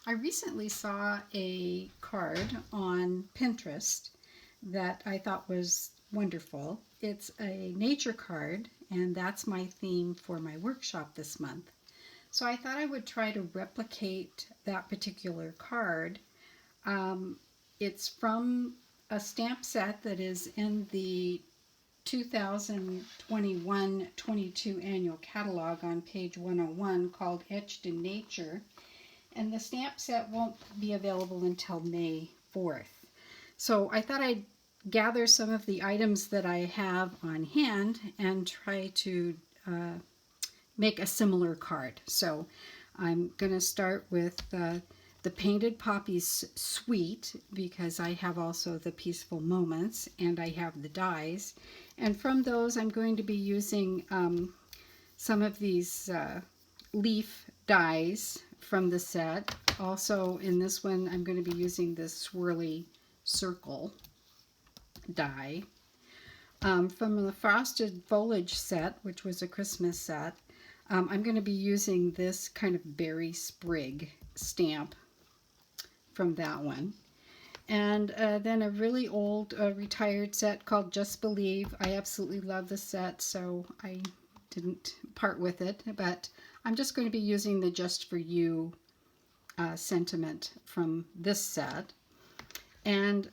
I recently saw a card on Pinterest that I thought was wonderful. It's a nature card, and that's my theme for my workshop this month. So I thought I would try to replicate that particular card. It's from a stamp set that is in the 2021-22 annual catalog on page 101 called Etched in Nature. And the stamp set won't be available until May 4th. So I thought I'd gather some of the items that I have on hand and try to make a similar card. So I'm going to start with the Painted Poppies Suite, because I have also the Peaceful Moments and I have the dies. And from those I'm going to be using some of these leaf dies from the set. Also in this one I'm going to be using this swirly circle die. From the Frosted Foliage set, which was a Christmas set, I'm going to be using this kind of berry sprig stamp from that one. And then a really old retired set called Just Believe. I absolutely love the set, so I didn't part with it, but I'm just going to be using the Just For You sentiment from this set. And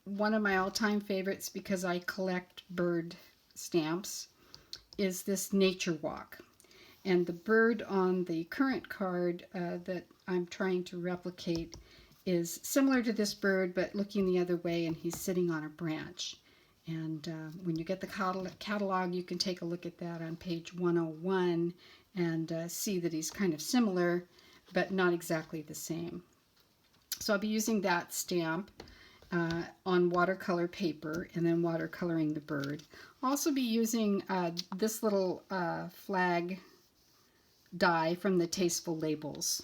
one of my all-time favorites, because I collect bird stamps, is this Nature Walk. And the bird on the current card that I'm trying to replicate is similar to this bird, but looking the other way, and he's sitting on a branch. And when you get the catalog, you can take a look at that on page 101 and see that he's kind of similar, but not exactly the same. So I'll be using that stamp on watercolor paper and then watercoloring the bird. I'll also be using this little flag die from the Tasteful Labels.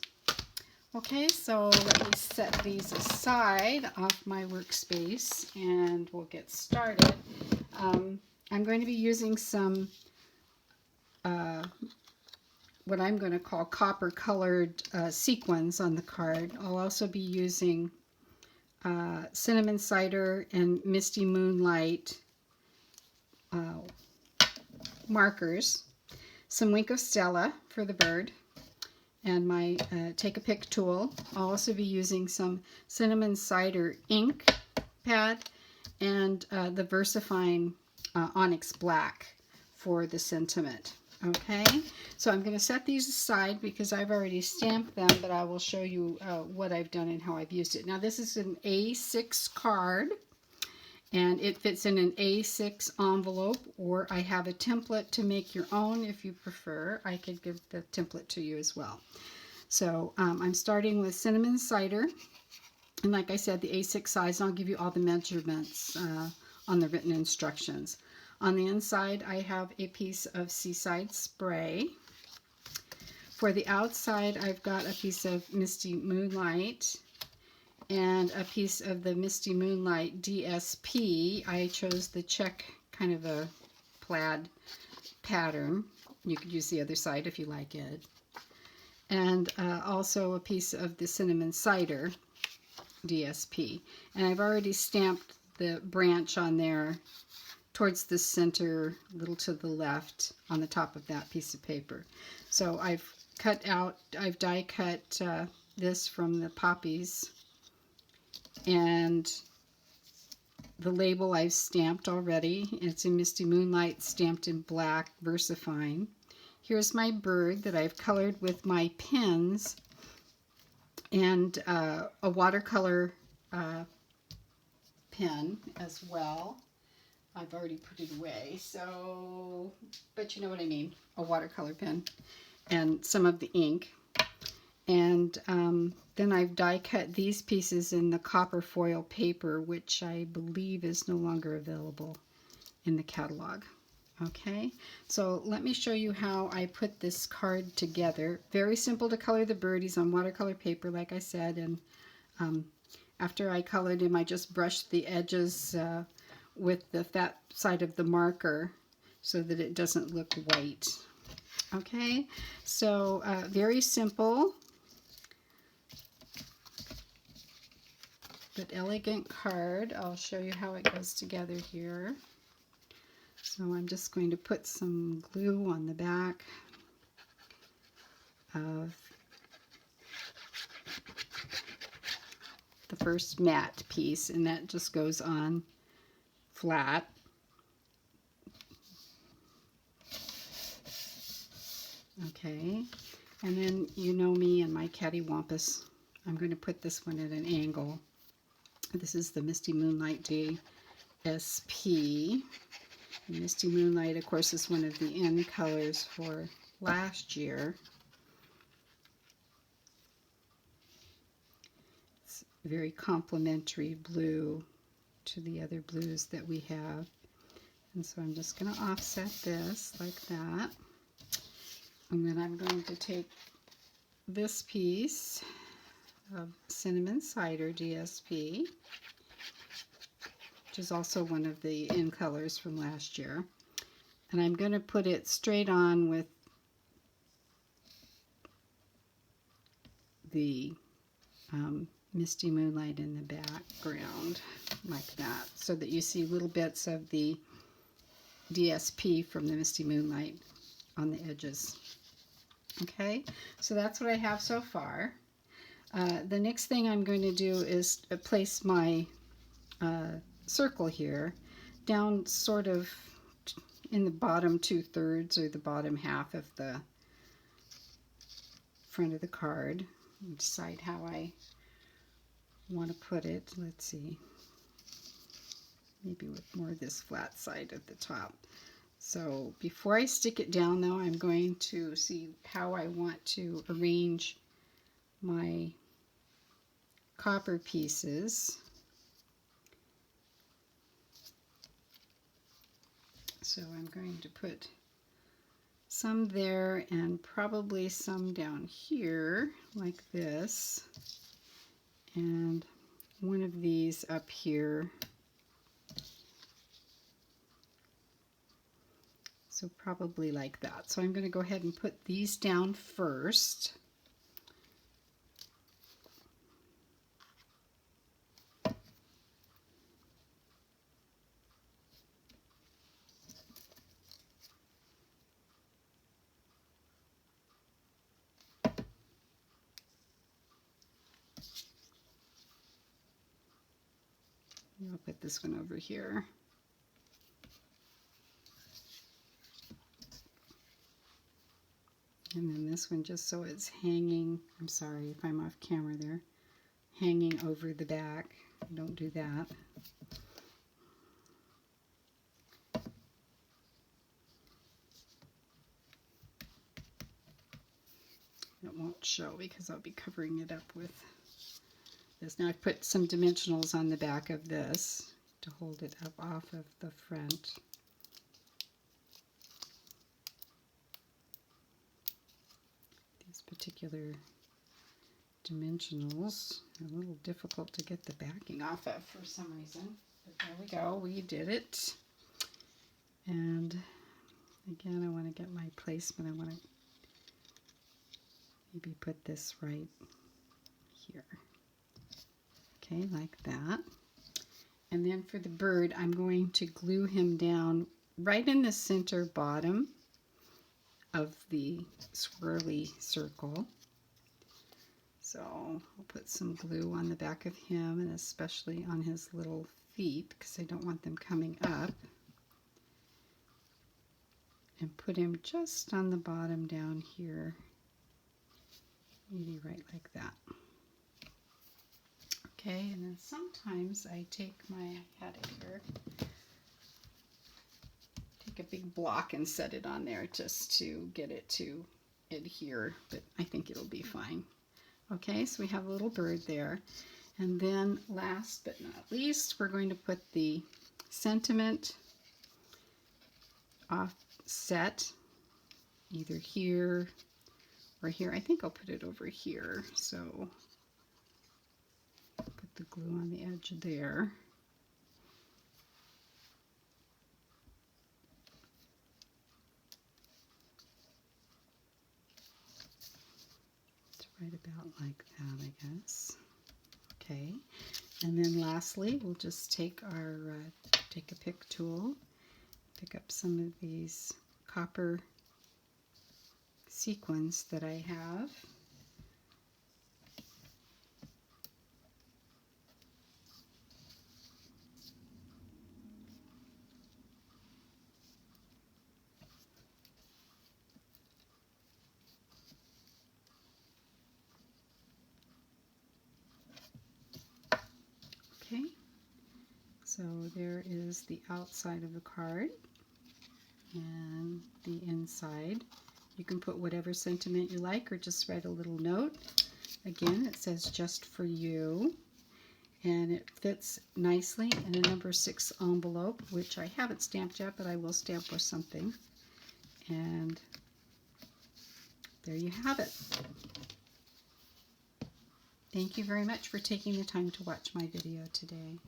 Okay, so let me set these aside off my workspace and we'll get started. I'm going to be using some what I'm going to call copper colored sequins on the card. I'll also be using Cinnamon Cider and Misty Moonlight markers, some Wink of Stella for the bird, and my Take a Pick tool. I'll also be using some Cinnamon Cider ink pad and the VersaFine Onyx Black for the sentiment. Okay, so I'm going to set these aside because I've already stamped them, but I will show you what I've done and how I've used it. Now this is an A6 card, and it fits in an A6 envelope, or I have a template to make your own if you prefer. I could give the template to you as well. So I'm starting with Cinnamon Cider, and like I said, the A6 size, and I'll give you all the measurements on the written instructions. On the inside, I have a piece of Seaside Spray. For the outside, I've got a piece of Misty Moonlight and a piece of the Misty Moonlight DSP. I chose the check kind of a plaid pattern. You could use the other side if you like it. And also a piece of the Cinnamon Cider DSP. And I've already stamped the branch on there towards the center, a little to the left on the top of that piece of paper. So I've die cut this from the poppies, and the label I've stamped already. It's a Misty Moonlight stamped in black VersaFine. Here's my bird that I've colored with my pens and a watercolor pen as well. I've already put it away, so, but you know what I mean, a watercolor pen and some of the ink. And then I've die cut these pieces in the copper foil paper, which I believe is no longer available in the catalog. Okay, so let me show you how I put this card together. Very simple to color the bird. He's on watercolor paper, like I said, and after I colored him, I just brushed the edges with the fat side of the marker so that it doesn't look white. Okay, so very simple. but elegant card. I'll show you how it goes together here. So I'm just going to put some glue on the back of the first matte piece, and that just goes on flat. Okay, and then you know me and my cattywampus. I'm going to put this one at an angle. This is the Misty Moonlight DSP. Misty Moonlight, of course, is one of the end colors for last year. It's very complementary blue to the other blues that we have. And so I'm just going to offset this like that. And then I'm going to take this piece of Cinnamon Cider DSP, which is also one of the in colors from last year. And I'm going to put it straight on with the Misty Moonlight in the background, like that, so that you see little bits of the DSP from the Misty Moonlight on the edges. Okay, so that's what I have so far. The next thing I'm going to do is place my circle here down sort of in the bottom 2/3 or the bottom half of the front of the card. Decide how I want to put it. Let's see, maybe with more of this flat side at the top. So before I stick it down though, I'm going to see how I want to arrange my copper pieces. So I'm going to put some there and probably some down here like this, and one of these up here. So probably like that. So I'm going to go ahead and put these down first. I'll put this one over here. And then this one just so it's hanging, I'm sorry if I'm off camera there, hanging over the back. Don't do that. It won't show because I'll be covering it up with this. Now I've put some dimensionals on the back of this to hold it up off of the front. These particular dimensionals are a little difficult to get the backing off of for some reason. But there we go, we did it. And again, I want to get my placement. I want to maybe put this right here. Okay, like that. And then for the bird, I'm going to glue him down right in the center bottom of the swirly circle. So I'll put some glue on the back of him, and especially on his little feet, because I don't want them coming up. And put him just on the bottom down here. Maybe right like that. Okay, and then sometimes I take I had it here, take a big block and set it on there just to get it to adhere, but I think it'll be fine. Okay, so we have a little bird there. And then last but not least, we're going to put the sentiment offset either here or here. I think I'll put it over here. So put the glue on the edge there. It's right about like that, I guess. Okay, And then lastly, we'll just take our take a pick tool, pick up some of these copper sequins that I have. Okay, so there is the outside of the card and the inside. You can put whatever sentiment you like or just write a little note. Again, it says just for you, and it fits nicely in a number 6 envelope, which I haven't stamped yet, but I will stamp with something. And there you have it. Thank you very much for taking the time to watch my video today.